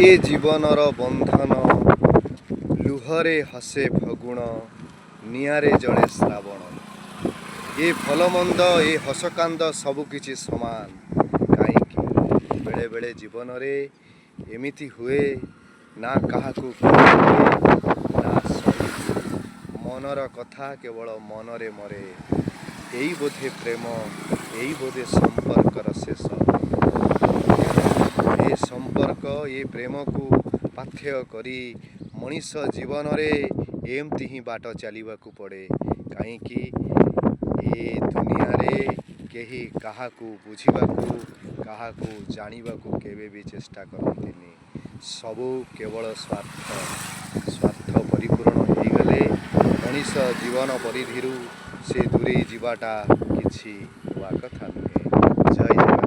ए जीवनर बंधन लुहरे हसे फगुण निआरे जड़े श्रावण ए भलमंद ए हसकांद सबुकिछि समान कहीं बेले बेले जीवन रे एमिति हुए ना काहाकू ना सही मनर कथा केवल मनरे मरे यही बोधे प्रेम यही बोधे संपर्कर शेष ये संपर्क ये प्रेम को पाथ्य करी मनीष जीवन रे एमती ही बाट चलवाक पड़े कहीं ये दुनिया रे कहीं काहाकू बुझाकू काहाकू जानिबाकू केबे भी चेष्टा करंतिनी सबू केवल स्वार्थ परिपूर्ण हो गले मनीष जीवन परिधिरू से दूरे जीवाटा किछि हुआ कथा नुहे। जय जगन्नाथ।